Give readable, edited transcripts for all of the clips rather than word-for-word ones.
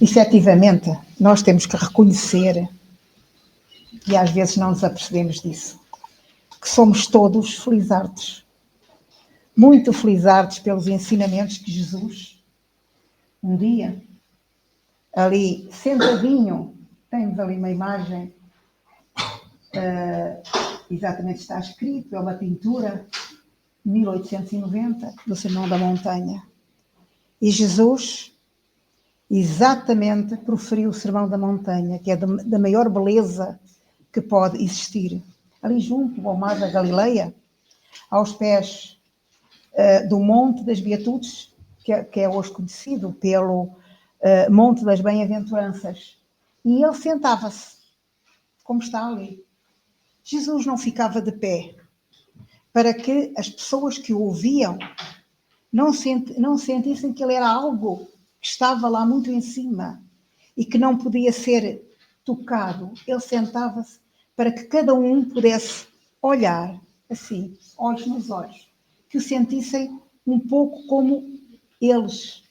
Efetivamente, nós temos que reconhecer, e às vezes não nos apercebemos disso, que somos todos felizardos. Muito felizardos pelos ensinamentos que Jesus, um dia, ali sentadinho, temos ali uma imagem, exatamente está escrito, é uma pintura, 1890, do Sermão da Montanha. E Jesus exatamente proferiu o Sermão da Montanha, que é da maior beleza que pode existir. Ali junto ao mar da Galileia, aos pés do Monte das Beatitudes, que é hoje conhecido pelo Monte das Bem-aventuranças. E ele sentava-se, como está ali. Jesus não ficava de pé, para que as pessoas que o ouviam não sentissem que ele era algo que estava lá muito em cima e que não podia ser tocado. Ele sentava-se para que cada um pudesse olhar assim, olhos nos olhos, que o sentissem um pouco como eles,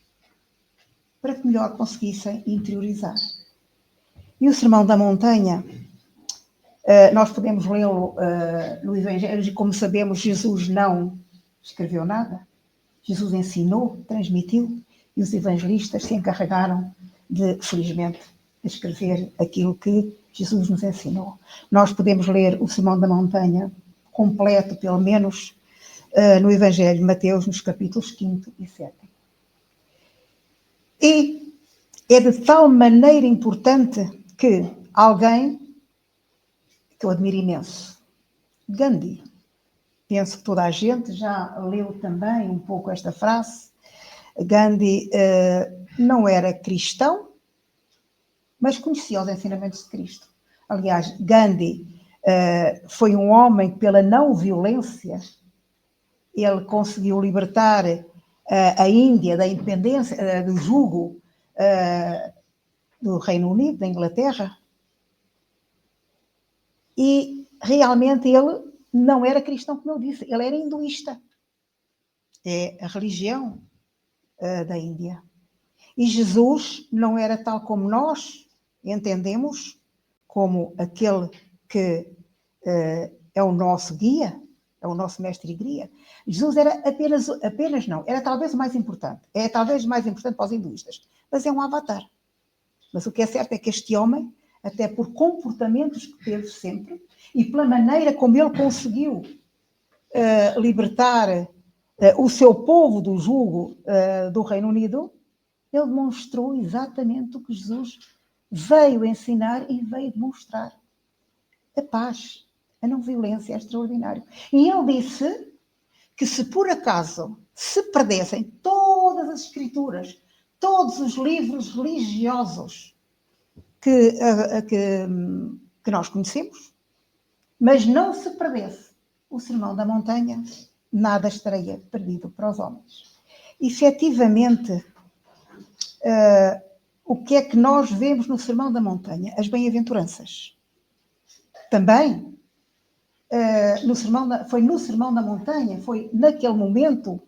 para que melhor conseguissem interiorizar. E o Sermão da Montanha, nós podemos lê-lo no Evangelho, e como sabemos, Jesus não escreveu nada. Jesus ensinou, transmitiu, e os evangelistas se encarregaram de, felizmente, de escrever aquilo que Jesus nos ensinou. Nós podemos ler o Sermão da Montanha completo, pelo menos, no Evangelho de Mateus, nos capítulos 5 e 7. E é de tal maneira importante que alguém que eu admiro imenso, Gandhi, penso que toda a gente já leu também um pouco esta frase. Gandhi não era cristão, mas conhecia os ensinamentos de Cristo. Aliás, Gandhi foi um homem que, pela não violência, ele conseguiu libertar a Índia da independência, do jugo do Reino Unido, da Inglaterra. E realmente ele não era cristão, como eu disse, ele era hinduísta. É a religião da Índia. E Jesus não era tal como nós entendemos, como aquele que é o nosso guia, é o nosso mestre e guia. Jesus era apenas não, era talvez o mais importante. É talvez mais importante para os hinduístas, mas é um avatar. Mas o que é certo é que este homem, até por comportamentos que teve sempre, e pela maneira como ele conseguiu libertar o seu povo do jugo do Reino Unido, ele demonstrou exatamente o que Jesus veio ensinar e veio demonstrar. A paz, a não violência é extraordinário. E ele disse que se por acaso se perdessem todas as escrituras, todos os livros religiosos que nós conhecemos, mas não se perdesse o Sermão da Montanha, nada estaria perdido para os homens. Efetivamente, o que é que nós vemos no Sermão da Montanha? As bem-aventuranças. Também, foi no Sermão da Montanha, foi naquele momento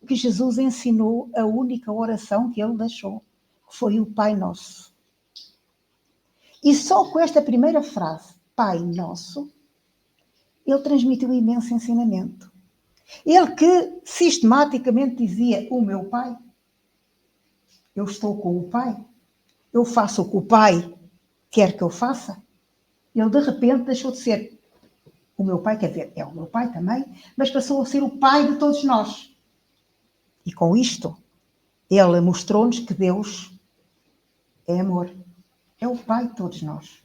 que Jesus ensinou a única oração que ele deixou, que foi o Pai Nosso. E só com esta primeira frase, Pai Nosso, ele transmitiu imenso ensinamento. Ele que sistematicamente dizia, o meu Pai, eu estou com o Pai, eu faço o que o Pai quer que eu faça. Ele de repente deixou de ser o meu Pai, quer dizer, é o meu Pai também, mas passou a ser o Pai de todos nós. E com isto, ele mostrou-nos que Deus é amor, é o Pai de todos nós.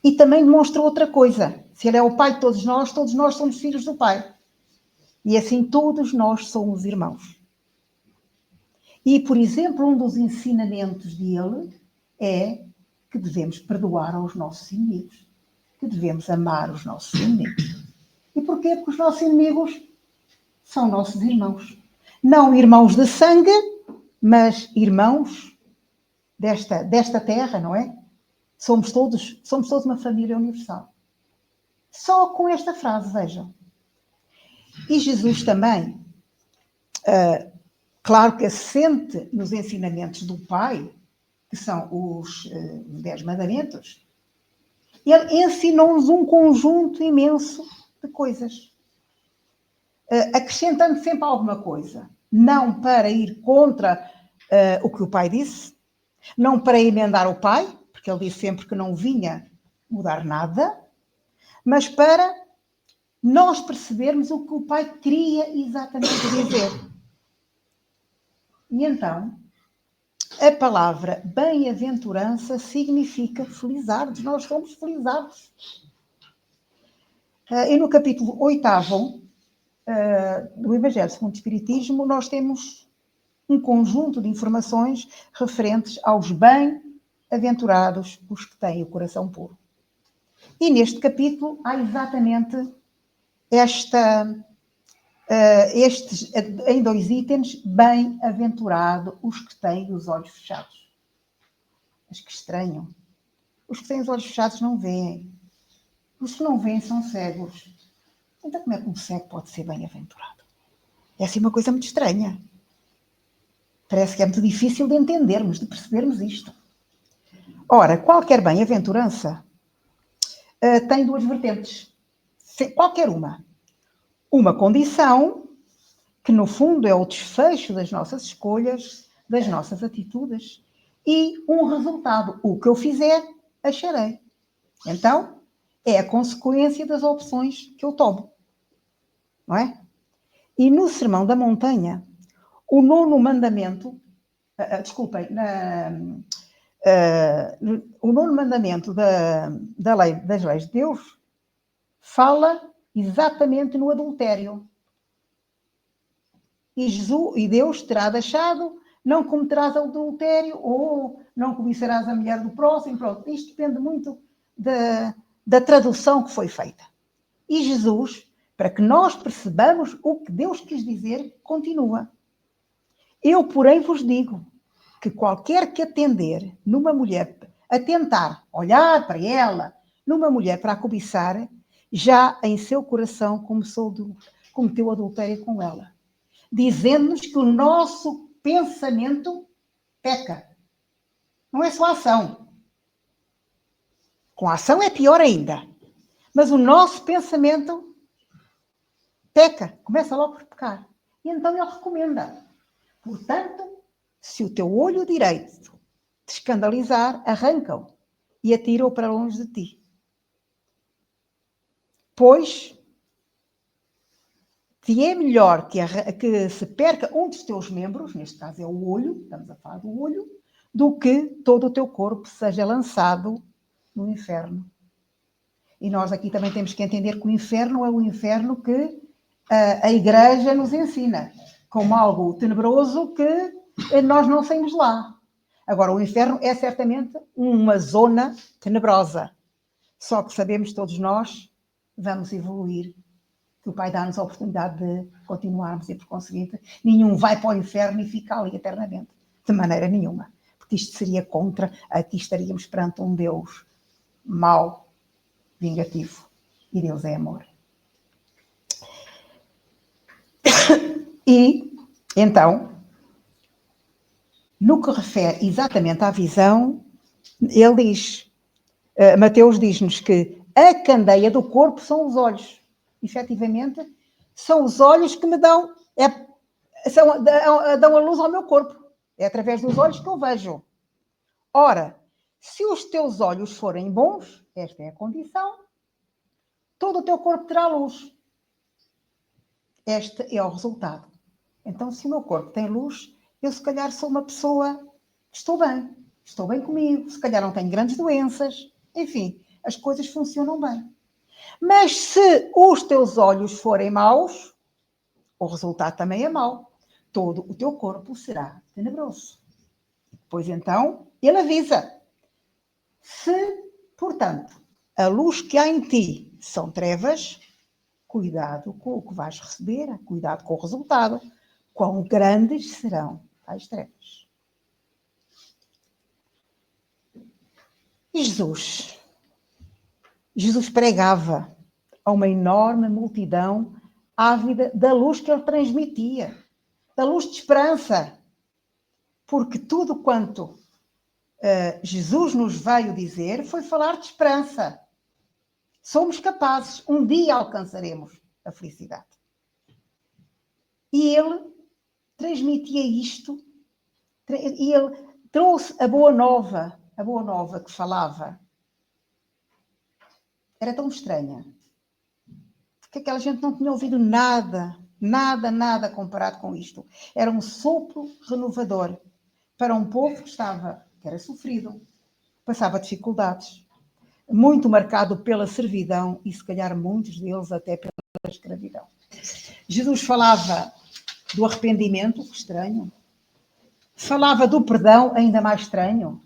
E também demonstrou outra coisa, se ele é o Pai de todos nós somos filhos do Pai. E assim todos nós somos irmãos. E, por exemplo, um dos ensinamentos dele é que devemos perdoar aos nossos inimigos, que devemos amar os nossos inimigos. E porquê? Porque os nossos inimigos são nossos irmãos. Não irmãos de sangue, mas irmãos desta terra, não é? Somos todos uma família universal. Só com esta frase, vejam. E Jesus também Claro que assente nos ensinamentos do Pai, que são os 10 mandamentos, ele ensinou-nos um conjunto imenso de coisas, acrescentando sempre alguma coisa, não para ir contra o que o Pai disse, não para emendar o Pai, porque ele disse sempre que não vinha mudar nada, mas para nós percebermos o que o Pai queria exatamente dizer. E então, a palavra bem-aventurança significa felizardos. Nós somos felizardos. E no capítulo 8º do Evangelho segundo o Espiritismo, nós temos um conjunto de informações referentes aos bem-aventurados, os que têm o coração puro. E neste capítulo há exatamente estes, em 2 itens, bem-aventurado os que têm os olhos fechados. Mas que estranho. Os que têm os olhos fechados não veem. Os que não veem são cegos. Então como é que um cego pode ser bem-aventurado? É assim uma coisa muito estranha. Parece que é muito difícil de entendermos, de percebermos isto. Ora, qualquer bem-aventurança tem 2 vertentes. Qualquer uma. Uma condição, que no fundo é o desfecho das nossas escolhas, das nossas atitudes, e um resultado. O que eu fizer, acharei. Então, é a consequência das opções que eu tomo. Não é? E no Sermão da Montanha, o 9º mandamento, o 9º mandamento das leis de Deus fala exatamente no adultério. E Deus terá deixado, não cometerás adultério, ou não cobiçarás a mulher do próximo. Pronto, isto depende muito da tradução que foi feita. E Jesus, para que nós percebamos o que Deus quis dizer, continua. Eu, porém, vos digo que qualquer que atender numa mulher, atentar, olhar para ela, numa mulher para a cobiçar, já em seu coração cometeu adultério com ela. Dizendo-nos que o nosso pensamento peca. Não é só a ação. Com a ação é pior ainda. Mas o nosso pensamento peca. Começa logo por pecar. E então ele recomenda. Portanto, se o teu olho direito te escandalizar, arranca-o e atira-o para longe de ti. Pois te é melhor que se perca um dos teus membros, neste caso é o olho, estamos a falar do olho, do que todo o teu corpo seja lançado no inferno. E nós aqui também temos que entender que o inferno é o inferno que a Igreja nos ensina, como algo tenebroso que nós não saímos lá. Agora, o inferno é certamente uma zona tenebrosa. Só que sabemos todos nós, vamos evoluir, que o Pai dá-nos a oportunidade de continuarmos e, por conseguinte, nenhum vai para o inferno e fica ali eternamente. De maneira nenhuma. Porque isto seria contra, aqui estaríamos perante um Deus mau, vingativo. E Deus é amor. E, então, no que refere exatamente à visão, ele diz, Mateus diz-nos que a candeia do corpo são os olhos. Efetivamente, são os olhos que me dão a luz ao meu corpo. É através dos olhos que eu vejo. Ora, se os teus olhos forem bons, esta é a condição, todo o teu corpo terá luz. Este é o resultado. Então, se o meu corpo tem luz, eu se calhar sou uma pessoa que estou bem comigo, se calhar não tenho grandes doenças, enfim, as coisas funcionam bem. Mas se os teus olhos forem maus, o resultado também é mau. Todo o teu corpo será tenebroso. Pois então, ele avisa. Se, portanto, a luz que há em ti são trevas, cuidado com o que vais receber, cuidado com o resultado. Quão grandes serão as trevas. E Jesus pregava a uma enorme multidão ávida da luz que ele transmitia. da luz de esperança, porque tudo quanto Jesus nos veio dizer foi falar de esperança. Somos capazes, um dia alcançaremos a felicidade. E ele transmitia isto, e ele trouxe a boa nova que falava. Era tão estranha, porque aquela gente não tinha ouvido nada comparado com isto. Era um sopro renovador para um povo que era sofrido, passava dificuldades, muito marcado pela servidão e, se calhar, muitos deles até pela escravidão. Jesus falava do arrependimento, que estranho. Falava do perdão, ainda mais estranho.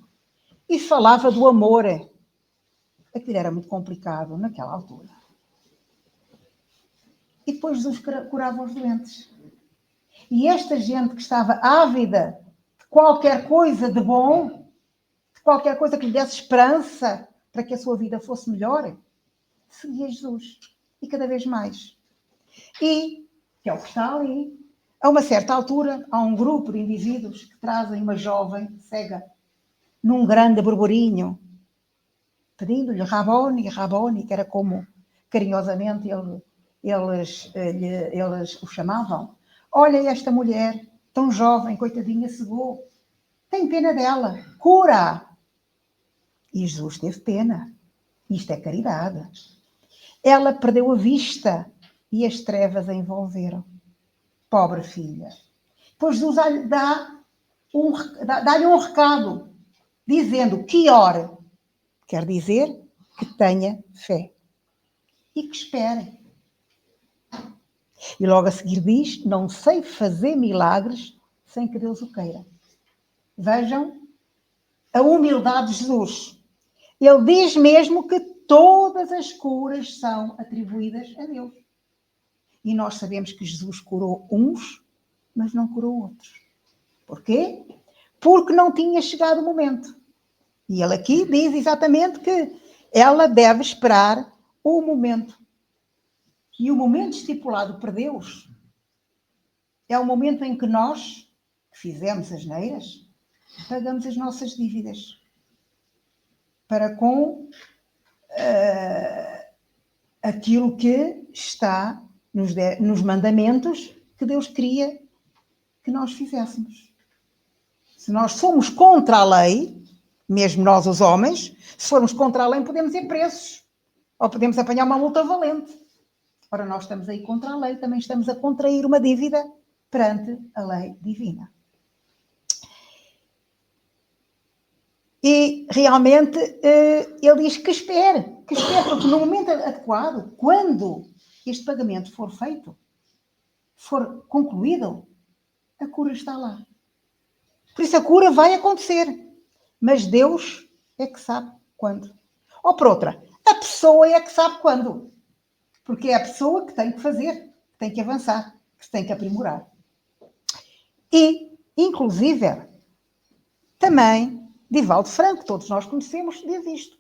E falava do amor. Aquilo era muito complicado naquela altura. E depois Jesus curava os doentes. E esta gente que estava ávida de qualquer coisa de bom, de qualquer coisa que lhe desse esperança para que a sua vida fosse melhor, seguia Jesus. E cada vez mais. E, que é o que está ali, a uma certa altura, há um grupo de indivíduos que trazem uma jovem cega num grande burburinho, pedindo-lhe Raboni, que era como carinhosamente eles o chamavam. Olha esta mulher, tão jovem, coitadinha, cegou. Tem pena dela, cura! E Jesus teve pena. Isto é caridade. Ela perdeu a vista e as trevas a envolveram. Pobre filha. Pois Jesus dá-lhe um recado, dizendo que ore, quer dizer que tenha fé e que espere. E logo a seguir diz, não sei fazer milagres sem que Deus o queira. Vejam a humildade de Jesus. Ele diz mesmo que todas as curas são atribuídas a Deus. E nós sabemos que Jesus curou uns, mas não curou outros. Porquê? Porque não tinha chegado o momento. E ele aqui diz exatamente que ela deve esperar o momento. E o momento estipulado por Deus é o momento em que nós, que fizemos as neiras, pagamos as nossas dívidas para com aquilo que está nos mandamentos que Deus queria que nós fizéssemos. Se nós somos contra a lei, mesmo nós os homens, se formos contra a lei podemos ir presos ou podemos apanhar uma multa valente. Ora, nós estamos aí contra a lei, também estamos a contrair uma dívida perante a lei divina. E realmente ele diz que espere, porque no momento adequado, quando este pagamento for feito, for concluído, a cura está lá. Por isso a cura vai acontecer, mas Deus é que sabe quando. Ou por outra, a pessoa é que sabe quando. Porque é a pessoa que tem que fazer, que tem que avançar, que se tem que aprimorar. E, inclusive, também, Divaldo Franco, todos nós conhecemos, diz isto.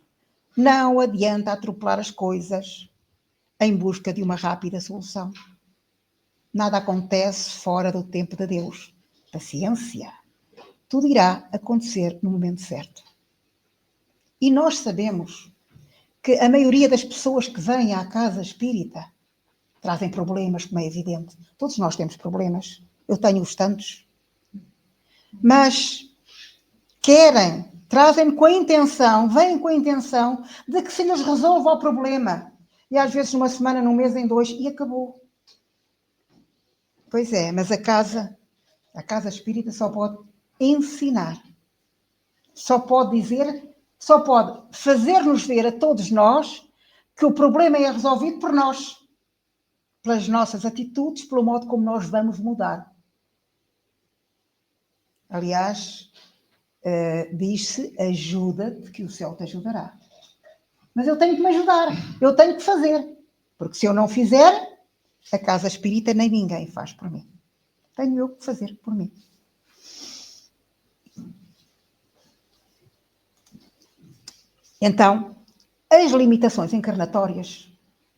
Não adianta atropelar as coisas em busca de uma rápida solução. Nada acontece fora do tempo de Deus. Paciência. Tudo irá acontecer no momento certo. E nós sabemos que a maioria das pessoas que vêm à casa espírita trazem problemas, como é evidente. Todos nós temos problemas. Eu tenho-os tantos. Mas trazem com a intenção, vêm com a intenção de que se lhes resolva o problema. E às vezes numa semana, num mês, em 2, e acabou. Pois é, mas a casa espírita só pode ensinar. Só pode fazer-nos ver a todos nós que o problema é resolvido por nós. Pelas nossas atitudes, pelo modo como nós vamos mudar. Aliás, diz-se, ajuda-te que o céu te ajudará. Mas eu tenho que me ajudar, eu tenho que fazer. Porque se eu não fizer, a casa espírita nem ninguém faz por mim. Tenho eu que fazer por mim. Então, as limitações encarnatórias,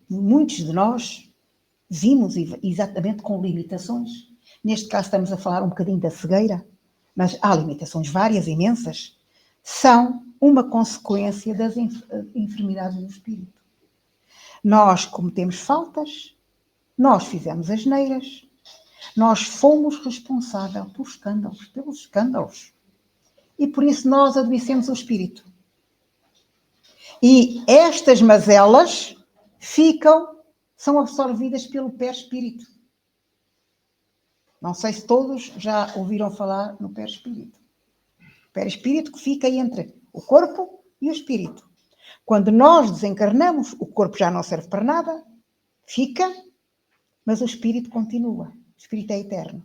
muitos de nós vimos exatamente com limitações. neste caso estamos a falar um bocadinho da cegueira, mas há limitações várias, imensas, são uma consequência das enfermidades do espírito. Nós cometemos faltas, nós fizemos asneiras, nós fomos responsáveis pelos escândalos. E por isso nós adoecemos o espírito. E estas mazelas são absorvidas pelo perispírito. Não sei se todos já ouviram falar no perispírito. O perispírito que fica entre o corpo e o espírito. Quando nós desencarnamos, o corpo já não serve para nada, fica, mas o espírito continua. O espírito é eterno.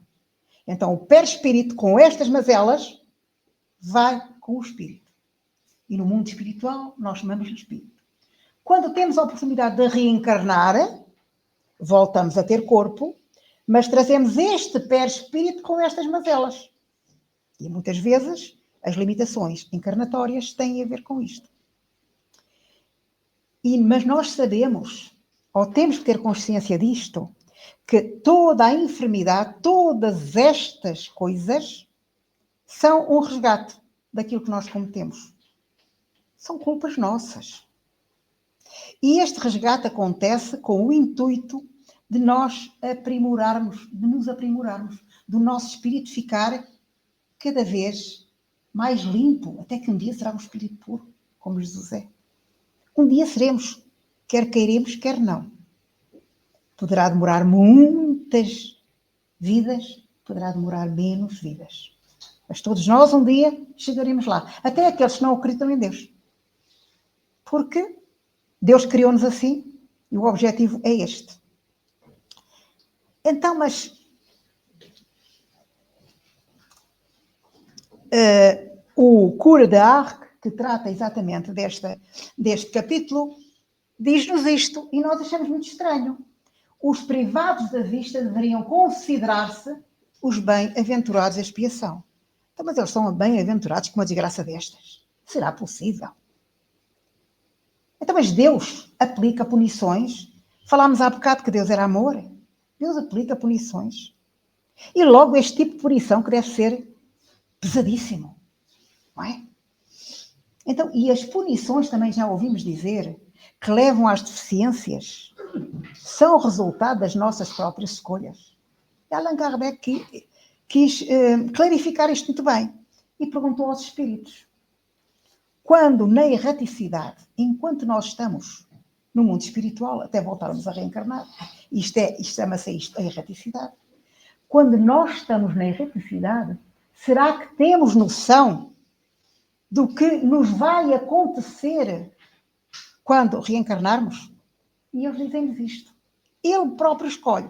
Então o perispírito, com estas mazelas, vai com o espírito. E no mundo espiritual, nós chamamos de espírito. Quando temos a oportunidade de reencarnar, voltamos a ter corpo, mas trazemos este perispírito com estas mazelas. E muitas vezes as limitações encarnatórias têm a ver com isto. Mas nós sabemos, ou temos que ter consciência disto, que toda a enfermidade, todas estas coisas, são um resgate daquilo que nós cometemos. São culpas nossas. E este resgate acontece com o intuito de nós nos aprimorarmos, do nosso espírito ficar cada vez mais limpo, até que um dia será um espírito puro, como Jesus é. Um dia seremos, quer queiremos, quer não. Poderá demorar muitas vidas, poderá demorar menos vidas. Mas todos nós um dia chegaremos lá. Até aqueles que não acreditam em Deus. Porque Deus criou-nos assim e o objetivo é este. Então, mas o Cura de Arques, que trata exatamente deste capítulo, diz-nos isto e nós achamos muito estranho. Os privados da vista deveriam considerar-se os bem-aventurados da expiação. Então, mas eles são bem-aventurados com uma desgraça destas? Será possível? Então, mas Deus aplica punições. Falámos há bocado que Deus era amor. Deus aplica punições. E logo este tipo de punição que deve ser pesadíssimo. Não é? Então, e as punições também já ouvimos dizer que levam às deficiências são resultado das nossas próprias escolhas. E Allan Kardec quis clarificar isto muito bem e perguntou aos espíritos: quando na erraticidade, enquanto nós estamos no mundo espiritual, até voltarmos a reencarnar, chama-se a erraticidade, quando nós estamos na erraticidade, será que temos noção do que nos vai acontecer quando reencarnarmos? E eles dizem-nos isto. Ele próprio escolhe.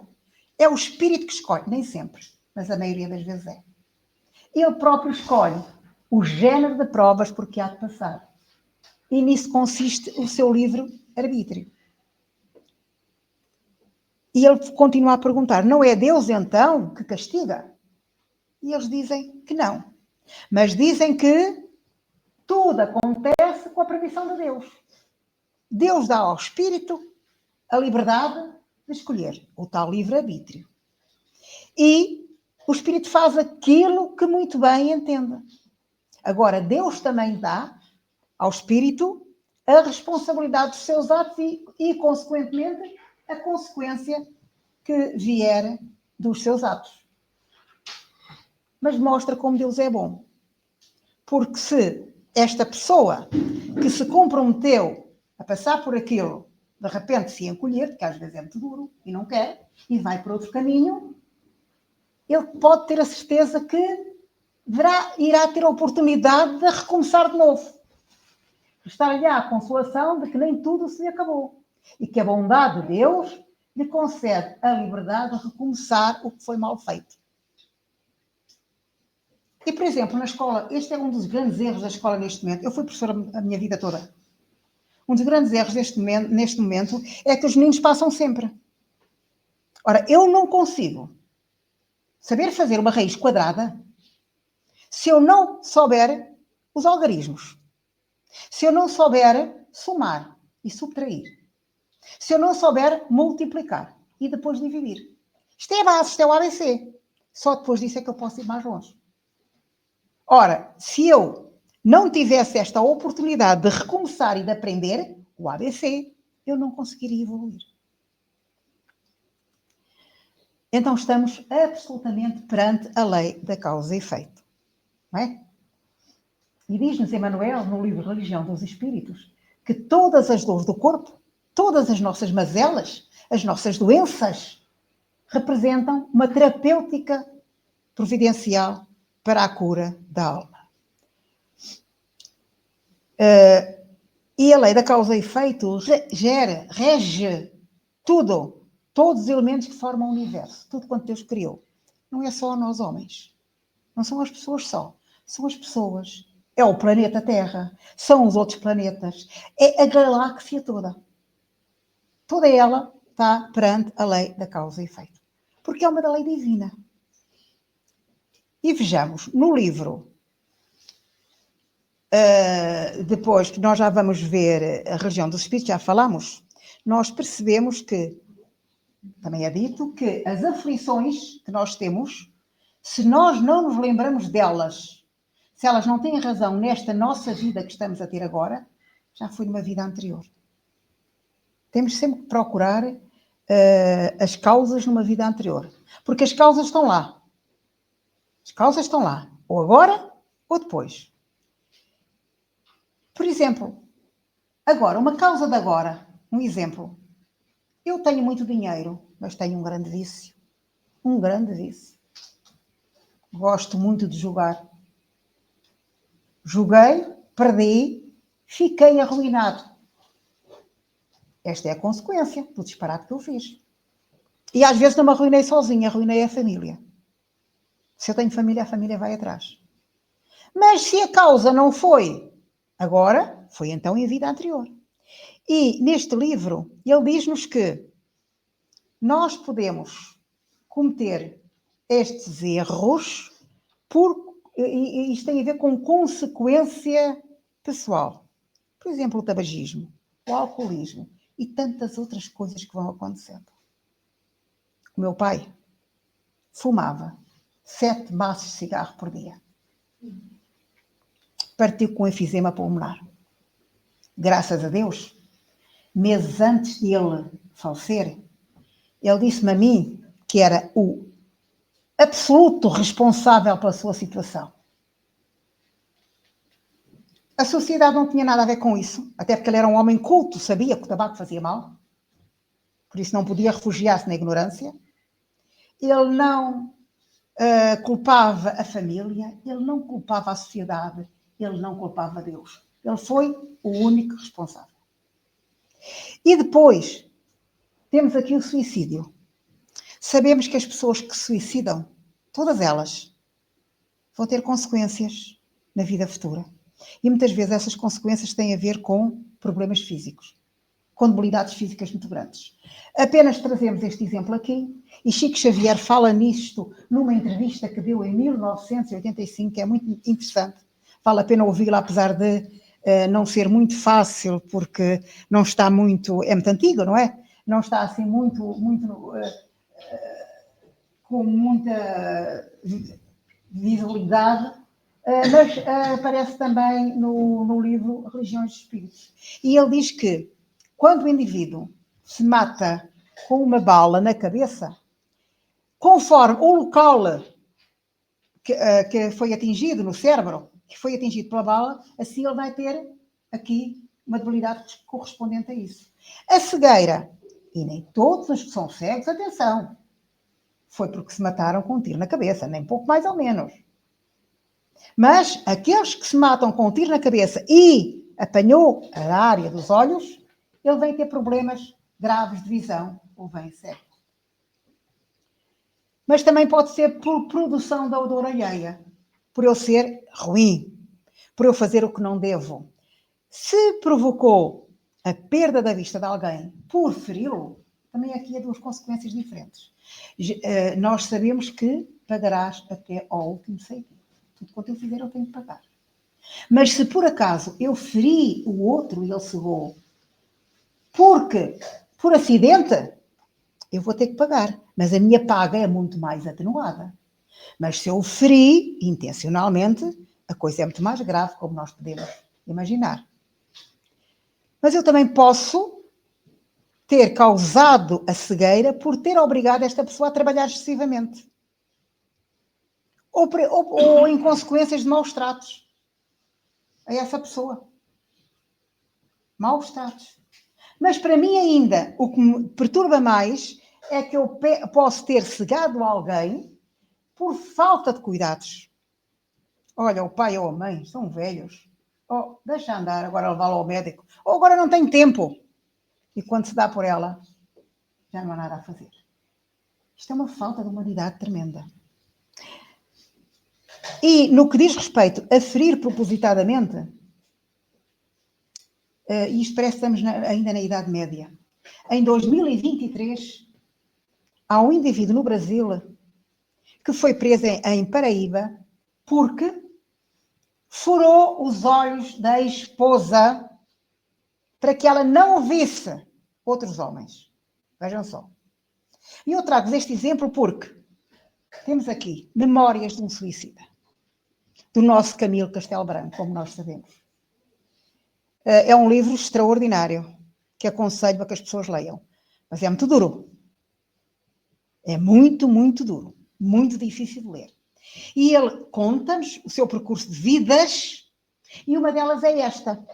É o espírito que escolhe, nem sempre, mas a maioria das vezes é. Ele próprio escolhe o género de provas por que há de passar. E nisso consiste o seu livro Arbítrio. E ele continua a perguntar: não é Deus então que castiga? E eles dizem que não. Mas dizem que tudo acontece com a permissão de Deus. Deus dá ao espírito a liberdade de escolher, o tal livre-arbítrio. E o espírito faz aquilo que muito bem entende. Agora, Deus também dá ao espírito a responsabilidade dos seus atos e consequentemente, a consequência que vier dos seus atos. Mas mostra como Deus é bom. Porque se esta pessoa que se comprometeu a passar por aquilo, de repente se encolher, porque às vezes é muito duro e não quer, e vai por outro caminho, ele pode ter a certeza que irá ter a oportunidade de recomeçar de novo. Estar-lhe a consolação de que nem tudo se acabou. E que a bondade de Deus lhe concede a liberdade de recomeçar o que foi mal feito. E, por exemplo, na escola, este é um dos grandes erros da escola neste momento. Eu fui professora a minha vida toda. Um dos grandes erros neste momento é que os meninos passam sempre. Ora, eu não consigo saber fazer uma raiz quadrada se eu não souber os algarismos. Se eu não souber somar e subtrair. Se eu não souber multiplicar e depois dividir. Isto é a base, isto é o ABC. Só depois disso é que eu posso ir mais longe. Ora, se eu não tivesse esta oportunidade de recomeçar e de aprender o ABC, eu não conseguiria evoluir. Então estamos absolutamente perante a lei da causa e efeito. Não é? E diz-nos Emmanuel, no livro Religião dos Espíritos, que todas as dores do corpo, todas as nossas mazelas, as nossas doenças, representam uma terapêutica providencial para a cura da alma. E a lei da causa e efeito rege tudo, todos os elementos que formam o universo, tudo quanto Deus criou. Não é só nós homens, não são as pessoas só, são as pessoas, é o planeta Terra, são os outros planetas, é a galáxia toda. Toda ela está perante a lei da causa e efeito, porque é uma lei divina. E vejamos, no livro, depois que nós já vamos ver a religião dos espíritos, já falamos, nós percebemos que, também é dito, que as aflições que nós temos, se nós não nos lembramos delas, se elas não têm razão nesta nossa vida que estamos a ter agora, já foi numa vida anterior. Temos sempre que procurar as causas numa vida anterior, porque as causas estão lá. As causas estão lá, ou agora ou depois. Por exemplo, agora, uma causa de agora, um exemplo. Eu tenho muito dinheiro, mas tenho um grande vício. Um grande vício. Gosto muito de jogar. Joguei, perdi, fiquei arruinado. Esta é a consequência do disparate que eu fiz. E às vezes não me arruinei sozinha, arruinei a família. Se eu tenho família, a família vai atrás. Mas se a causa não foi agora, foi então em vida anterior. E neste livro, ele diz-nos que nós podemos cometer estes erros e isto tem a ver com consequência pessoal. Por exemplo, o tabagismo, o alcoolismo e tantas outras coisas que vão acontecendo. O meu pai fumava 7 maços de cigarro por dia. Partiu com efizema pulmonar. Graças a Deus, meses antes de ele falecer, ele disse-me a mim que era o absoluto responsável pela sua situação. A sociedade não tinha nada a ver com isso, até porque ele era um homem culto, sabia que o tabaco fazia mal, por isso não podia refugiar-se na ignorância. Ele não culpava a família, ele não culpava a sociedade, ele não culpava Deus. Ele foi o único responsável. E depois, temos aqui o suicídio. Sabemos que as pessoas que se suicidam, todas elas, vão ter consequências na vida futura. E muitas vezes essas consequências têm a ver com problemas físicos, com debilidades físicas muito grandes. Apenas trazemos este exemplo aqui, e Chico Xavier fala nisto numa entrevista que deu em 1985, que é muito interessante. Vale a pena ouvi-la, apesar de não ser muito fácil, porque não está muito... É muito antigo, não é? Não está assim com muita visualidade, mas aparece também no livro Religiões dos Espíritos. E ele diz que quando o indivíduo se mata com uma bala na cabeça, conforme o local que foi atingido no cérebro, que foi atingido pela bala, assim ele vai ter aqui uma debilidade correspondente a isso. A cegueira, e nem todos os que são cegos, atenção, foi porque se mataram com um tiro na cabeça, nem pouco mais ou menos. Mas aqueles que se matam com um tiro na cabeça e apanhou a área dos olhos, ele vem ter problemas graves de visão ou vem cego. Mas também pode ser por produção da dor alheia, por eu ser ruim, por eu fazer o que não devo. Se provocou a perda da vista de alguém por feri-lo, também aqui há duas consequências diferentes. Nós sabemos que pagarás até ao último centavo. Tudo quanto eu fizer eu tenho que pagar. Mas se por acaso eu feri o outro e ele cegou, porque por acidente, eu vou ter que pagar. Mas a minha paga é muito mais atenuada. Mas se eu o feri intencionalmente, a coisa é muito mais grave, como nós podemos imaginar. Mas eu também posso ter causado a cegueira por ter obrigado esta pessoa a trabalhar excessivamente. Ou em consequências de maus tratos a essa pessoa. Maus tratos. Mas para mim ainda, o que me perturba mais é que eu posso ter cegado alguém por falta de cuidados. Olha, o pai ou a mãe são velhos. Oh, deixa andar, agora levá-lo ao médico. Ou agora não tem tempo. E quando se dá por ela, já não há nada a fazer. Isto é uma falta de humanidade tremenda. E no que diz respeito a ferir propositadamente, isto parece que estamos ainda na Idade Média. Em 2023, há um indivíduo no Brasil que foi preso em Paraíba porque furou os olhos da esposa para que ela não visse outros homens. Vejam só. E eu trago-vos este exemplo porque temos aqui Memórias de um Suicida, do nosso Camilo Castelo Branco, como nós sabemos. É um livro extraordinário, que aconselho a que as pessoas leiam. Mas é muito duro. É muito, muito duro. Muito difícil de ler. E ele conta-nos o seu percurso de vidas, e uma delas é esta.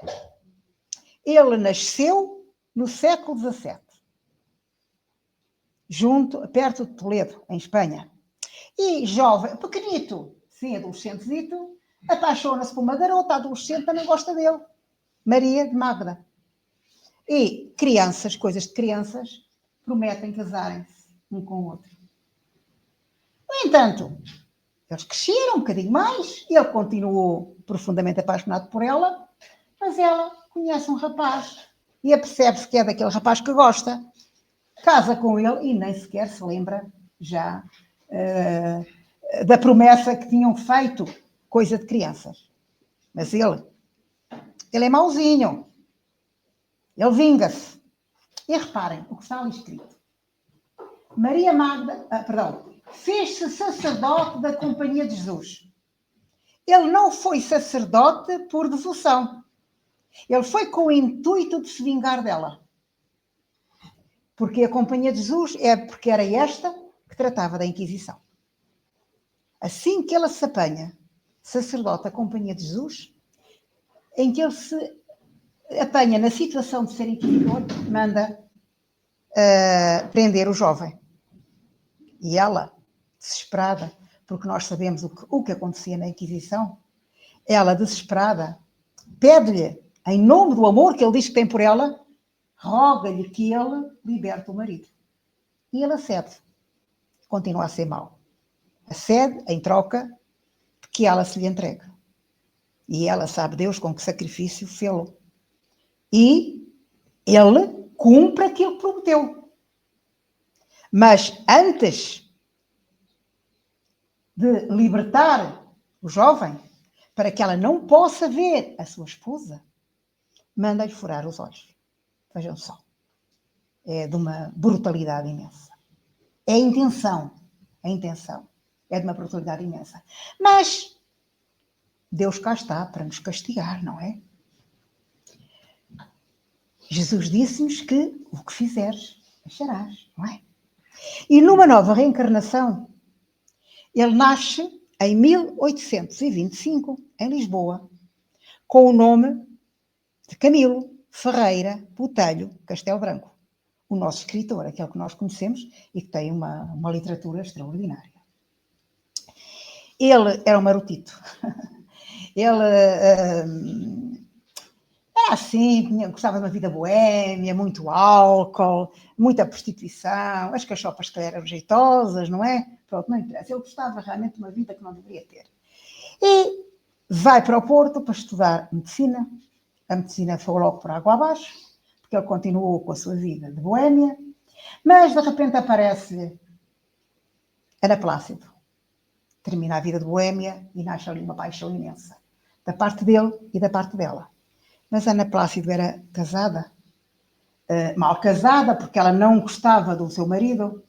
Ele nasceu no século XVII, perto de Toledo, em Espanha. E jovem, pequenito, sim, adolescentezito, apaixona-se por uma garota, a adolescente também gosta dele. Maria de Magda. E crianças, coisas de crianças, prometem casarem-se um com o outro. No entanto, eles cresceram um bocadinho mais, ele continuou profundamente apaixonado por ela, mas ela conhece um rapaz e apercebe-se que é daquele rapaz que gosta, casa com ele e nem sequer se lembra já da promessa que tinham feito, coisa de crianças. Mas ele é mauzinho, ele vinga-se. E reparem o que está ali escrito. Maria Magda, fez-se sacerdote da Companhia de Jesus. Ele não foi sacerdote por devoção. Ele foi com o intuito de se vingar dela. Porque a Companhia de Jesus porque era esta que tratava da Inquisição. Assim que ela se apanha sacerdote da Companhia de Jesus, em que ele se apanha na situação de ser inquisidor, manda prender o jovem. E ela, desesperada, porque nós sabemos o que acontecia na Inquisição, ela, desesperada, pede-lhe, em nome do amor que ele diz que tem por ela, roga-lhe que ele liberte o marido. E ele acede. Continua a ser mau. Acede em troca de que ela se lhe entregue. E ela sabe Deus com que sacrifício fê-lo. E ele cumpre aquilo que prometeu. Mas antes de libertar o jovem, para que ela não possa ver a sua esposa, manda-lhe furar os olhos. Vejam só. É de uma brutalidade imensa. É a intenção. A intenção é de uma brutalidade imensa. Mas Deus cá está para nos castigar, não é? Jesus disse-nos que o que fizeres, acharás, não é? E numa nova reencarnação, ele nasce em 1825, em Lisboa, com o nome de Camilo Ferreira Botelho Castelo Branco, o nosso escritor, aquele que nós conhecemos e que tem uma literatura extraordinária. Ele era um marotito. Ele era assim, gostava de uma vida boémia, muito álcool, muita prostituição, as cachopas que eram jeitosas, não é? Pronto, não interessa. Ele gostava realmente de uma vida que não deveria ter. E vai para o Porto para estudar medicina. A medicina foi logo por água abaixo, porque ele continuou com a sua vida de boémia, mas de repente aparece-lhe Ana Plácido. Termina a vida de boémia e nasce ali uma paixão imensa, da parte dele e da parte dela. Mas Ana Plácido era casada, mal casada, porque ela não gostava do seu marido,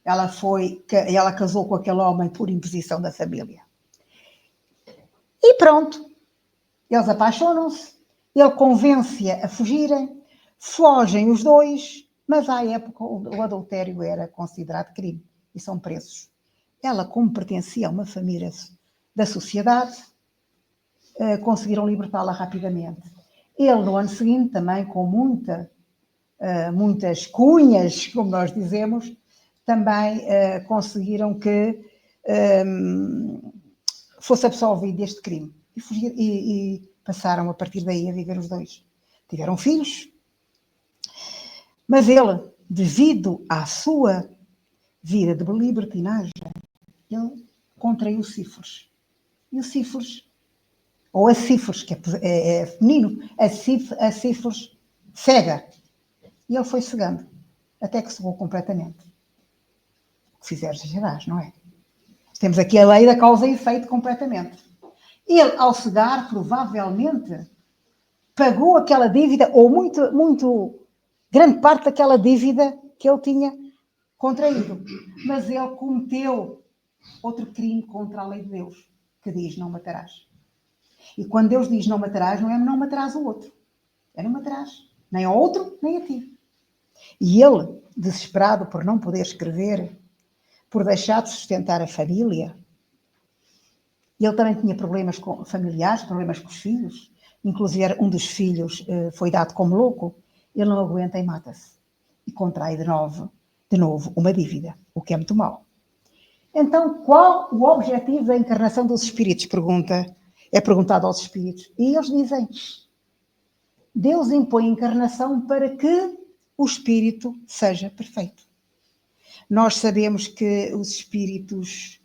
Ela casou com aquele homem por imposição da família. E pronto, eles apaixonam-se, ele convence-a a fugirem, fogem os dois, mas à época o adultério era considerado crime e são presos. Ela, como pertencia a uma família da sociedade, conseguiram libertá-la rapidamente. Ele, no ano seguinte, também com muitas cunhas, como nós dizemos, também conseguiram que fosse absolvido deste crime. E passaram a partir daí a viver os dois. Tiveram filhos, mas ele, devido à sua vida de libertinagem, ele contraiu sífilis. E o sífilis, ou a sífilis, que é feminino, a sífilis cega. E ele foi cegando, até que cegou completamente. O que fizeres gerás, não é? Temos aqui a lei da causa e efeito completamente. Ele, ao cegar, provavelmente pagou aquela dívida, ou muito grande parte daquela dívida que ele tinha contraído. Mas ele cometeu outro crime contra a lei de Deus, que diz não matarás. E quando Deus diz não matarás, não é não matarás o outro. É não matarás. Nem ao outro, nem a ti. E ele, desesperado por não poder escrever, por deixar de sustentar a família, ele também tinha problemas familiares, problemas com os filhos, inclusive um dos filhos foi dado como louco, ele não aguenta e mata-se. E contrai de novo uma dívida, o que é muito mau. Então, qual o objetivo da encarnação dos espíritos? É perguntado aos espíritos. E eles dizem, Deus impõe a encarnação para que o espírito seja perfeito. Nós sabemos que os espíritos,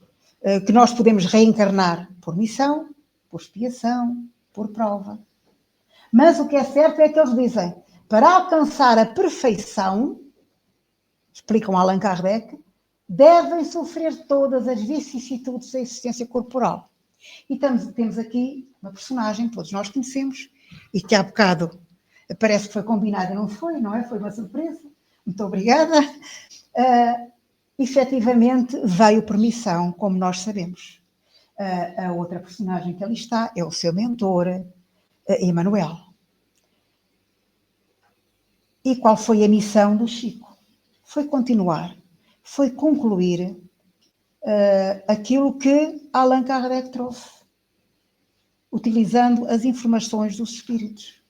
que nós podemos reencarnar por missão, por expiação, por prova. Mas o que é certo é que eles dizem, para alcançar a perfeição, explicam Allan Kardec, devem sofrer todas as vicissitudes da existência corporal. E temos aqui uma personagem que todos nós conhecemos e que há bocado parece que foi combinada, não foi, não é? Foi uma surpresa. Muito obrigada. Efetivamente veio por missão, como nós sabemos. A outra personagem que ali está é o seu mentor, Emanuel. E qual foi a missão do Chico? Foi continuar, foi concluir aquilo que Allan Kardec trouxe, utilizando as informações dos espíritos.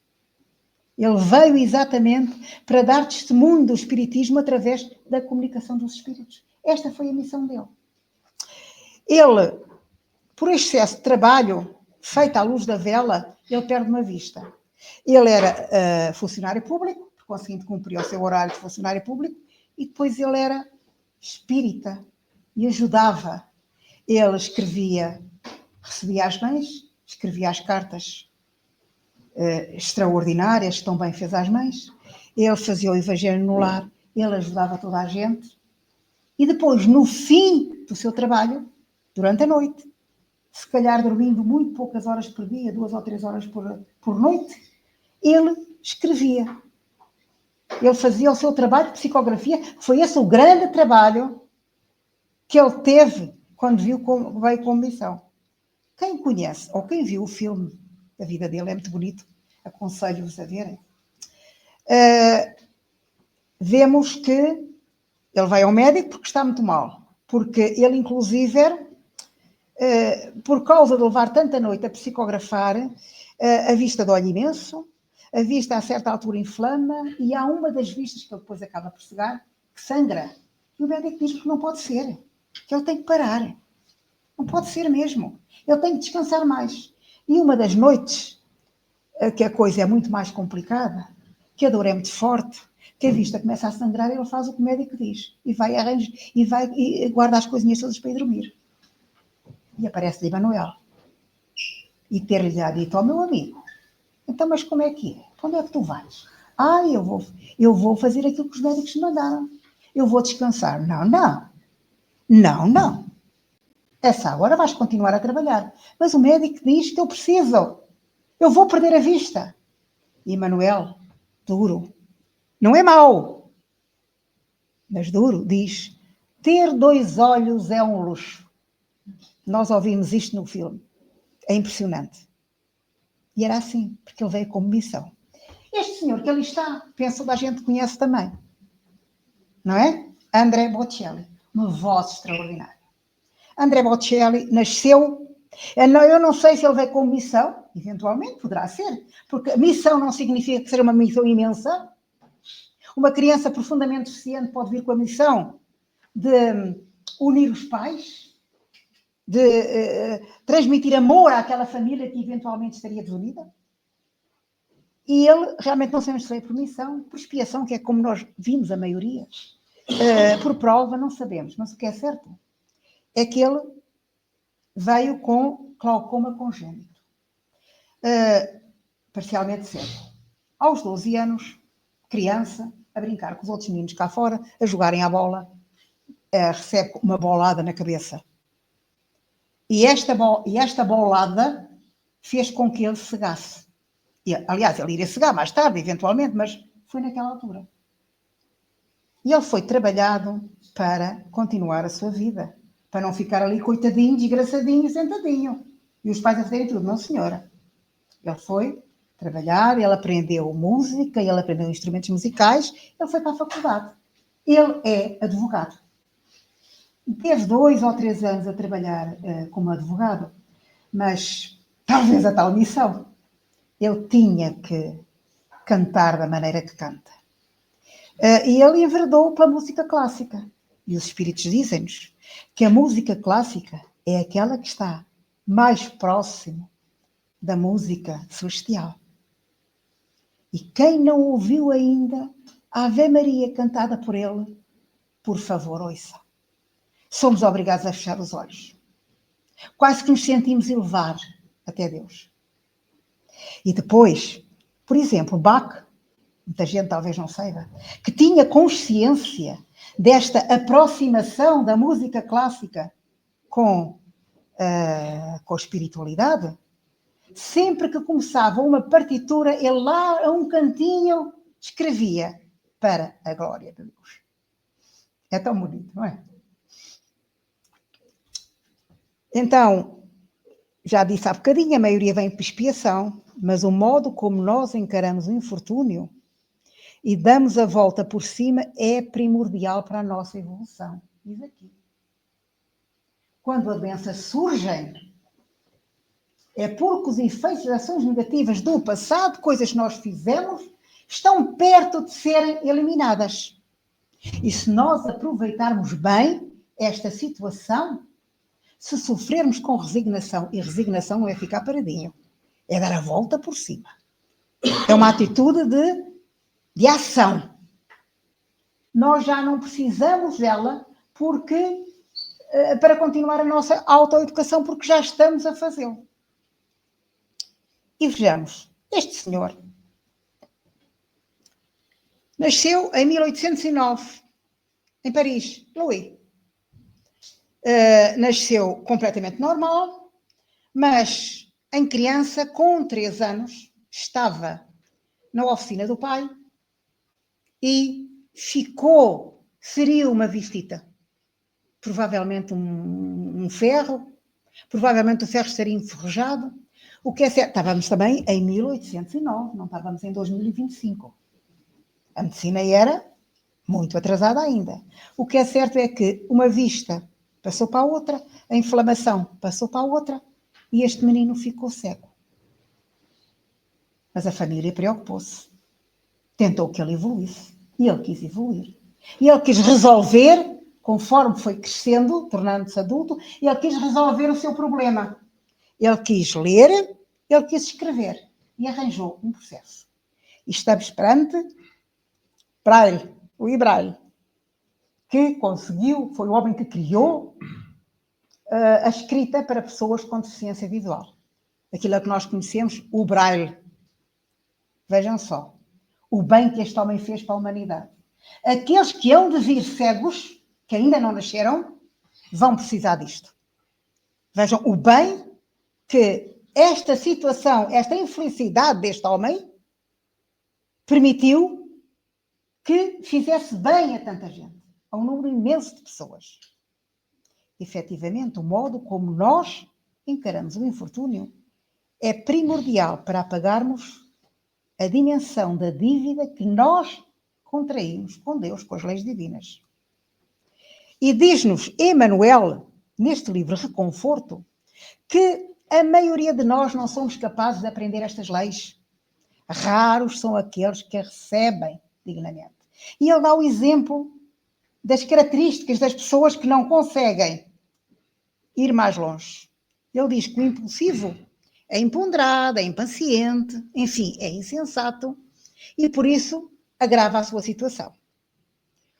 Ele veio exatamente para dar testemunho do espiritismo através da comunicação dos espíritos. Esta foi a missão dele. Ele, por excesso de trabalho, feito à luz da vela, ele perde uma vista. Ele era funcionário público, por conseguinte cumpria o seu horário de funcionário público, e depois ele era espírita e ajudava. Ele escrevia, recebia as mães, escrevia as cartas extraordinárias, que tão bem fez às mães. Ele fazia o evangelho no lar, ele ajudava toda a gente. E depois, no fim do seu trabalho, durante a noite, se calhar dormindo muito poucas horas por dia, 2 ou 3 horas por noite, ele escrevia. Ele fazia o seu trabalho de psicografia. Foi esse o grande trabalho que ele teve quando veio com missão. Quem conhece ou quem viu o filme da vida dele, é muito bonito, aconselho-vos a verem. Vemos que ele vai ao médico porque está muito mal, porque ele inclusive por causa de levar tanta noite a psicografar, a vista dói imenso, a vista a certa altura inflama e há uma das vistas que ele depois acaba por cegar, que sangra. E o médico diz que não pode ser, que ele tem que parar. Não pode ser mesmo. Ele tem que descansar mais. E uma das noites, que a coisa é muito mais complicada, que a dor é muito forte, que a vista começa a sangrar, ele faz o que o médico diz. E vai e guarda as coisinhas todas para ir dormir. E aparece-lhe Emanuel. E ter-lhe já dito ao meu amigo, então, mas como é que é? Para onde é que tu vais? Eu vou fazer aquilo que os médicos me mandaram. Eu vou descansar. Não. Essa hora vais continuar a trabalhar. Mas o médico diz que eu preciso. Eu vou perder a vista. E Emanuel, duro, não é mau, mas duro, diz, Ter 2 olhos é um luxo. Nós ouvimos isto no filme. É impressionante. E era assim, porque ele veio como missão. Este senhor que ali está, penso que toda a gente conhece também. Não é? André Bocelli. Uma voz extraordinária. André Bocelli nasceu... Eu não sei se ele veio com missão, eventualmente poderá ser, porque missão não significa ser uma missão imensa. Uma criança profundamente deficiente pode vir com a missão de unir os pais, de transmitir amor àquela família que eventualmente estaria desunida. E ele realmente não sabemos se veio por missão, por expiação, que é como nós vimos a maioria, por prova, não sabemos, mas o que é certo é que ele veio com glaucoma congénito, parcialmente cego. Aos 12 anos, criança, a brincar com os outros meninos cá fora, a jogarem à bola, recebe uma bolada na cabeça. E esta bolada fez com que ele cegasse. Aliás, ele iria cegar mais tarde, eventualmente, mas foi naquela altura. E ele foi trabalhado para continuar a sua vida, para não ficar ali coitadinho, desgraçadinho, sentadinho. E os pais a fazerem tudo. Não, senhora. Ele foi trabalhar, ele aprendeu música, ele aprendeu instrumentos musicais, ele foi para a faculdade. Ele é advogado. Teve 2 ou 3 anos a trabalhar como advogado, mas talvez a tal missão. Ele tinha que cantar da maneira que canta. E ele enverdou pela música clássica. E os espíritos dizem-nos que a música clássica é aquela que está mais próximo da música celestial. E quem não ouviu ainda a Ave Maria cantada por ele, por favor, ouça. Somos obrigados a fechar os olhos. Quase que nos sentimos elevar até Deus. E depois, por exemplo, Bach, muita gente talvez não saiba, que tinha consciência desta aproximação da música clássica com a espiritualidade, sempre que começava uma partitura, ele lá a um cantinho escrevia para a glória de Deus. É tão bonito, não é? Então, já disse há bocadinho, a maioria vem por expiação, mas o modo como nós encaramos o infortúnio e damos a volta por cima é primordial para a nossa evolução. Diz aqui. Quando a doença surge, é porque os efeitos das ações negativas do passado, coisas que nós fizemos, estão perto de serem eliminadas. E se nós aproveitarmos bem esta situação, se sofrermos com resignação, e resignação não é ficar paradinho, é dar a volta por cima. É uma atitude de ação. Nós já não precisamos dela para continuar a nossa autoeducação, porque já estamos a fazê-lo. E vejamos, este senhor nasceu em 1809, em Paris, Louis. Nasceu completamente normal, mas em criança, com 3 anos, estava na oficina do pai e feriu uma vistita. Provavelmente um ferro, provavelmente o ferro estaria enferrujado. O que é certo, estávamos também em 1809, não estávamos em 2025. A medicina era muito atrasada ainda. O que é certo é que uma vista passou para a outra, a inflamação passou para a outra e este menino ficou cego. Mas a família preocupou-se. Tentou que ele evoluísse. E ele quis evoluir. E ele quis resolver, conforme foi crescendo, tornando-se adulto, ele quis resolver o seu problema. Ele quis ler, ele quis escrever. E arranjou um processo. E estamos perante Braille, Louis Braille, que conseguiu, foi o homem que criou a escrita para pessoas com deficiência visual. Aquilo que nós conhecemos, o Braille. Vejam só, o bem que este homem fez para a humanidade. Aqueles que hão de vir cegos, que ainda não nasceram, vão precisar disto. Vejam o bem que esta situação, esta infelicidade deste homem, permitiu que fizesse bem a tanta gente. a um número imenso de pessoas. Efetivamente, o modo como nós encaramos o infortúnio é primordial para apagarmos a dimensão da dívida que nós contraímos com Deus, com as leis divinas. E diz-nos Emmanuel, neste livro Reconforto, que a maioria de nós não somos capazes de aprender estas leis. Raros são aqueles que a recebem dignamente. E ele dá o exemplo das características das pessoas que não conseguem ir mais longe. Ele diz que o impulsivo é imponderado, é impaciente, enfim, é insensato e por isso agrava a sua situação.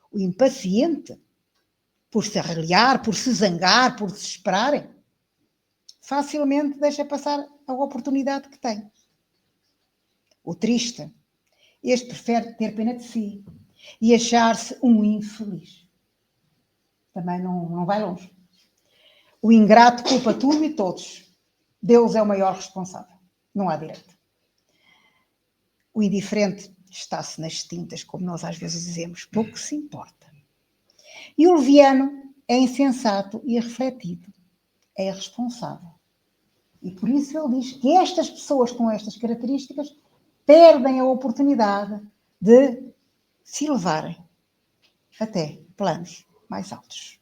O impaciente, por se arreliar, por se zangar, por desesperar, facilmente deixa passar a oportunidade que tem. O triste, este prefere ter pena de si e achar-se um infeliz. Também não vai longe. O ingrato culpa tudo e todos. Deus é o maior responsável. Não há direito. O indiferente está-se nas tintas, como nós às vezes dizemos, pouco se importa. E o leviano é insensato e irrefletido. É irresponsável. E por isso ele diz que estas pessoas com estas características perdem a oportunidade de se elevarem até planos mais altos.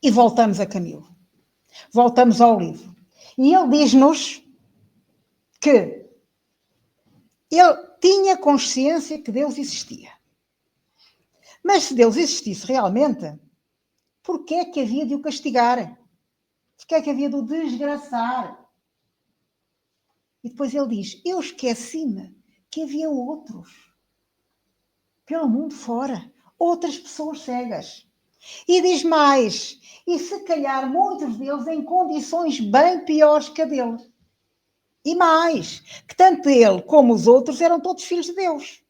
E voltamos a Camilo. Voltamos ao livro. E ele diz-nos que ele tinha consciência que Deus existia. Mas se Deus existisse realmente, por que é que havia de o castigar? Por que é que havia de o desgraçar? E depois ele diz, eu esqueci-me que havia outros pelo mundo fora, outras pessoas cegas. E diz mais, e se calhar muitos deles em condições bem piores que a dele. E mais, que tanto ele como os outros eram todos filhos de Deus.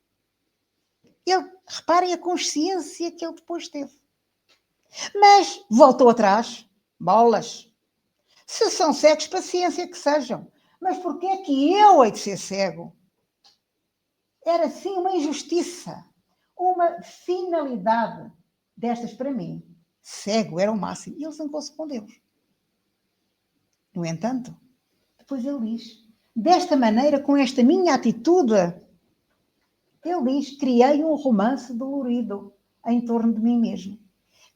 Reparem a consciência que ele depois teve. Mas voltou atrás, bolas. Se são cegos, paciência que sejam. Mas porquê é que eu hei de ser cego? Era sim uma injustiça, uma finalidade destas para mim. Cego era o máximo. E ele zangou-se com Deus. No entanto, depois ele diz, desta maneira, com esta minha atitude, ele diz, criei um romance dolorido em torno de mim mesmo.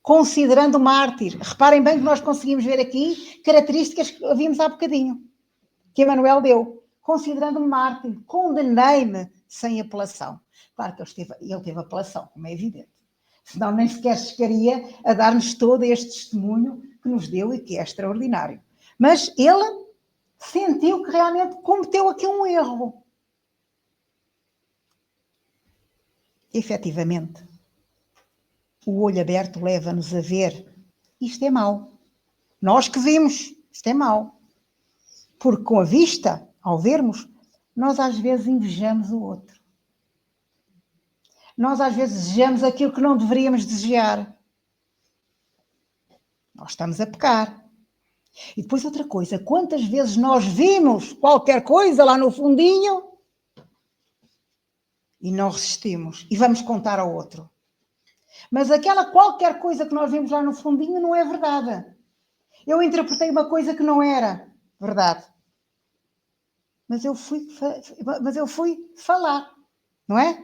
Considerando mártir. Reparem bem que nós conseguimos ver aqui características que vimos há bocadinho, que Emmanuel deu. Considerando-me mártir, condenei-me sem apelação. Claro que ele teve apelação, como é evidente. Senão nem sequer chegaria a dar-nos todo este testemunho que nos deu e que é extraordinário. Mas ele sentiu que realmente cometeu aqui um erro. Efetivamente, o olho aberto leva-nos a ver isto é mau. Nós que vimos, isto é mau. Porque com a vista, ao vermos, nós às vezes invejamos o outro. Nós às vezes desejamos aquilo que não deveríamos desejar. Nós estamos a pecar. E depois outra coisa, quantas vezes nós vimos qualquer coisa lá no fundinho e não resistimos e vamos contar ao outro. Mas aquela qualquer coisa que nós vimos lá no fundinho não é verdade. Eu interpretei uma coisa que não era verdade. Mas eu fui falar, não é?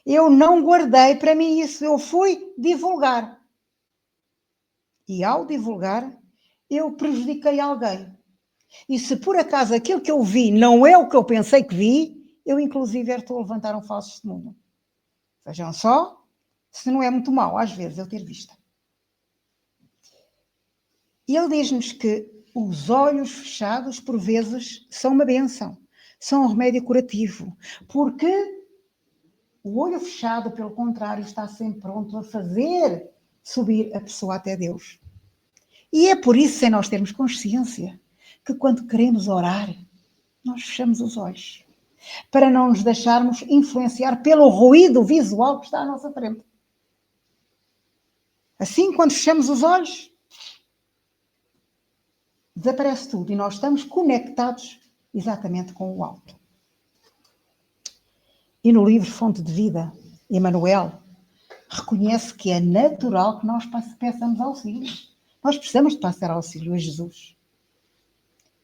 Eu não guardei para mim isso, eu fui divulgar. E ao divulgar, eu prejudiquei alguém. E se por acaso aquilo que eu vi não é o que eu pensei que vi, eu inclusive estou a levantar um falso testemunho. Vejam só, se não é muito mau às vezes eu ter visto. E ele diz-nos que os olhos fechados por vezes são uma bênção, são um remédio curativo, porque o olho fechado, pelo contrário, está sempre pronto a fazer subir a pessoa até Deus. E é por isso, sem nós termos consciência, que quando queremos orar, nós fechamos os olhos, para não nos deixarmos influenciar pelo ruído visual que está à nossa frente. Assim, quando fechamos os olhos, desaparece tudo e nós estamos conectados exatamente com o alto. E no livro Fonte de Vida, Emmanuel reconhece que é natural que nós peçamos auxílio. Nós precisamos de passar auxílio a Jesus.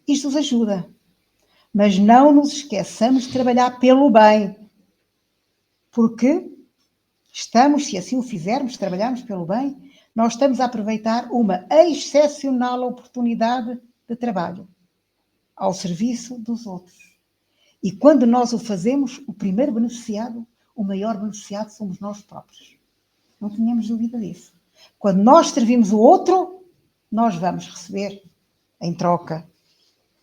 Isto nos ajuda. Mas não nos esqueçamos de trabalhar pelo bem. Porque se assim o fizermos, trabalharmos pelo bem, nós estamos a aproveitar uma excepcional oportunidade de trabalho ao serviço dos outros. E quando nós o fazemos, o primeiro beneficiado, o maior beneficiado somos nós próprios. Não tínhamos dúvida disso. Quando nós servimos o outro, nós vamos receber, em troca,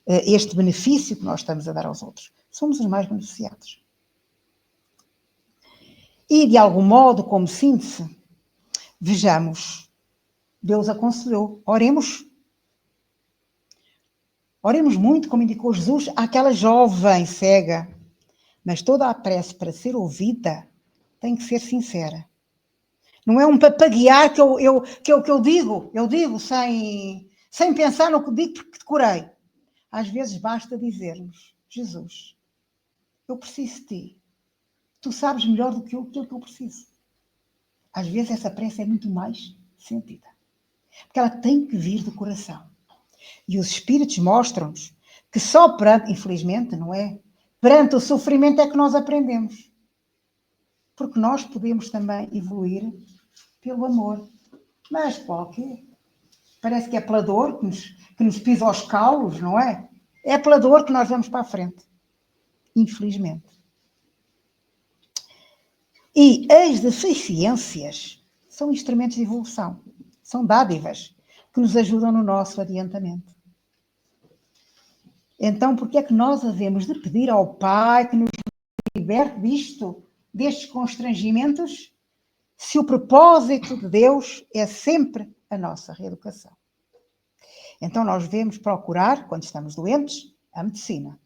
este benefício que nós estamos a dar aos outros. Somos os mais beneficiados. E, de algum modo, como síntese, vejamos, Deus aconselhou, oremos. Oremos muito, como indicou Jesus, àquela jovem cega. Mas toda a prece para ser ouvida tem que ser sincera. Não é um papaguear que eu digo sem pensar no que digo porque decorei. Às vezes basta dizermos, Jesus, eu preciso de ti. Tu sabes melhor do que eu preciso. Às vezes essa prece é muito mais sentida. Porque ela tem que vir do coração. E os Espíritos mostram-nos que só perante, infelizmente, não é? Perante o sofrimento é que nós aprendemos. Porque nós podemos também evoluir pelo amor. Mas qualquer. Parece que é pela dor que nos pisa aos caulos, não é? É pela dor que nós vamos para a frente. Infelizmente. E as deficiências são instrumentos de evolução. São dádivas que nos ajudam no nosso adiantamento. Então, por que é que nós havemos de pedir ao Pai que nos liberte destes constrangimentos, se o propósito de Deus é sempre a nossa reeducação? Então, nós devemos procurar, quando estamos doentes, a medicina.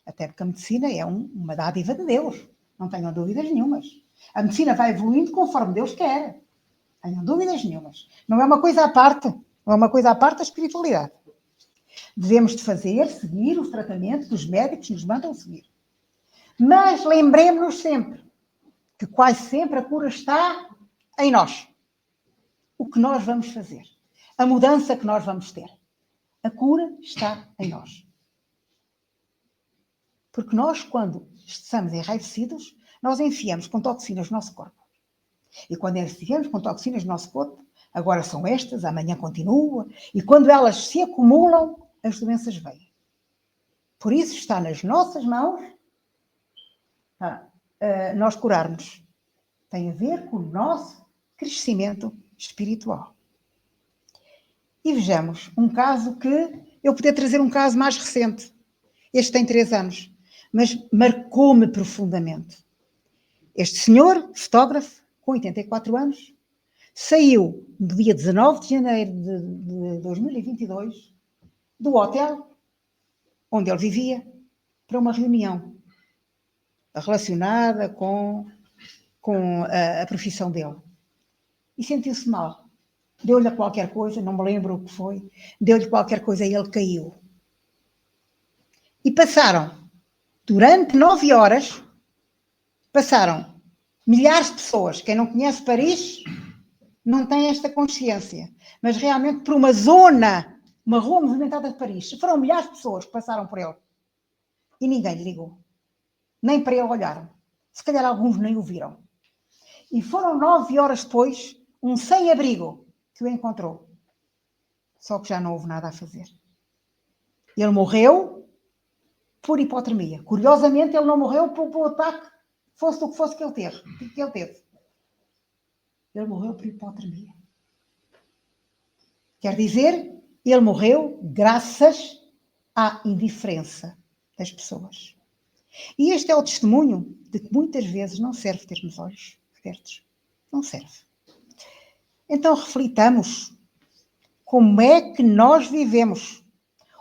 Até porque a medicina é uma dádiva de Deus. Não tenham dúvidas nenhumas. A medicina vai evoluindo conforme Deus quer. Não tenham dúvidas nenhumas. Não é uma coisa à parte. Não é uma coisa à parte da espiritualidade. Devemos de seguir o tratamento que os médicos nos mandam seguir. Mas lembremos-nos sempre que quase sempre a cura está em nós. O que nós vamos fazer. A mudança que nós vamos ter. A cura está em nós. Porque nós, quando estamos enraivecidos, nós enfiamos com toxinas no nosso corpo. E quando enfiamos com toxinas no nosso corpo, agora são estas, amanhã continua, e quando elas se acumulam, as doenças vêm. Por isso está nas nossas mãos nós curarmos. Tem a ver com o nosso crescimento espiritual. E vejamos um caso que eu podia trazer um caso mais recente. Este tem 3 anos, mas marcou-me profundamente. Este senhor, fotógrafo, com 84 anos, saiu no dia 19 de janeiro de 2022 do hotel onde ele vivia para uma reunião relacionada com a profissão dele. E sentiu-se mal. Deu-lhe qualquer coisa, não me lembro o que foi, deu-lhe qualquer coisa e ele caiu. E passaram, durante 9 horas, passaram milhares de pessoas. Quem não conhece Paris não tem esta consciência. Mas realmente por uma zona, uma rua movimentada de Paris, foram milhares de pessoas que passaram por ele. E ninguém lhe ligou. Nem para ele olharam. Se calhar alguns nem o viram. E foram 9 horas depois, um sem-abrigo que o encontrou. Só que já não houve nada a fazer. Ele morreu por hipotermia. Curiosamente, ele não morreu por ataque, fosse o que fosse que ele teve. Ele morreu por hipotermia. Quer dizer, ele morreu graças à indiferença das pessoas. E este é o testemunho de que muitas vezes não serve termos olhos abertos. Não serve. Então reflitamos como é que nós vivemos,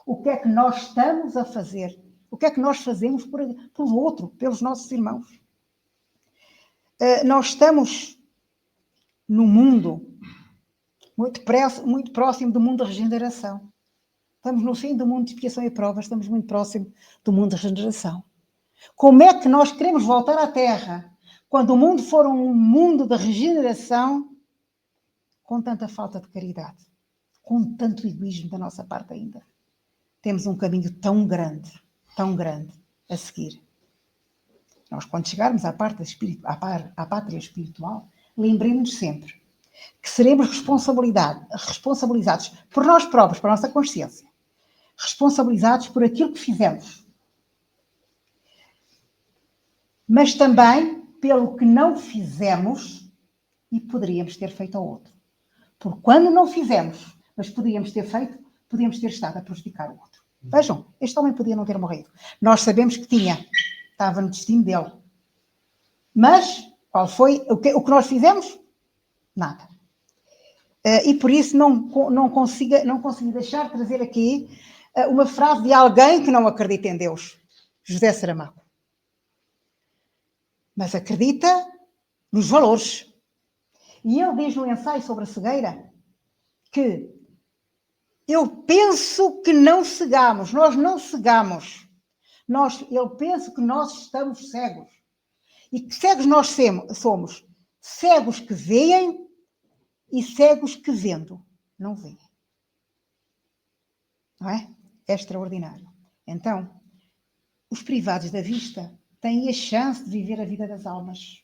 o que é que nós estamos a fazer, o que é que nós fazemos pelo outro, pelos nossos irmãos. Nós estamos no mundo muito próximo do mundo da regeneração. Estamos no fim do mundo de expiação e provas, estamos muito próximo do mundo da regeneração. Como é que nós queremos voltar à Terra quando o mundo for um mundo de regeneração, com tanta falta de caridade, com tanto egoísmo da nossa parte ainda, temos um caminho tão grande a seguir. Nós, quando chegarmos à pátria espiritual, lembremos-nos sempre que seremos responsabilizados por nós próprios, por a nossa consciência, responsabilizados por aquilo que fizemos, mas também pelo que não fizemos e poderíamos ter feito ao outro. Porque quando não fizemos, mas podíamos ter feito, podíamos ter estado a prejudicar o outro. Vejam, este homem podia não ter morrido. Nós sabemos que estava no destino dele. Mas, qual foi o que nós fizemos? Nada. E por isso não consigo deixar de trazer aqui uma frase de alguém que não acredita em Deus. José Saramago. Mas acredita nos valores. E ele diz no ensaio sobre a cegueira que eu penso que não cegamos, nós não cegamos. Eu penso que nós estamos cegos. E que cegos nós somos? Cegos que veem e cegos que vendo não veem. Não é? É extraordinário. Então, os privados da vista têm a chance de viver a vida das almas.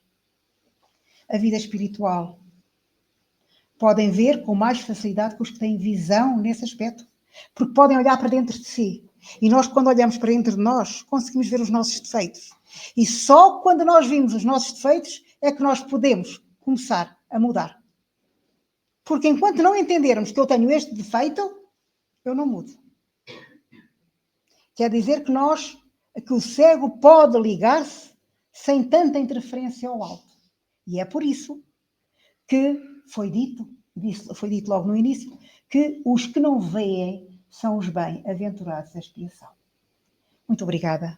A vida espiritual. Podem ver com mais facilidade que os que têm visão nesse aspecto. Porque podem olhar para dentro de si. E nós, quando olhamos para dentro de nós, conseguimos ver os nossos defeitos. E só quando nós vimos os nossos defeitos é que nós podemos começar a mudar. Porque enquanto não entendermos que eu tenho este defeito, eu não mudo. Quer dizer que o cego pode ligar-se sem tanta interferência ao alto. E é por isso que foi dito logo no início, que os que não veem são os bem-aventurados da expiação. Muito obrigada.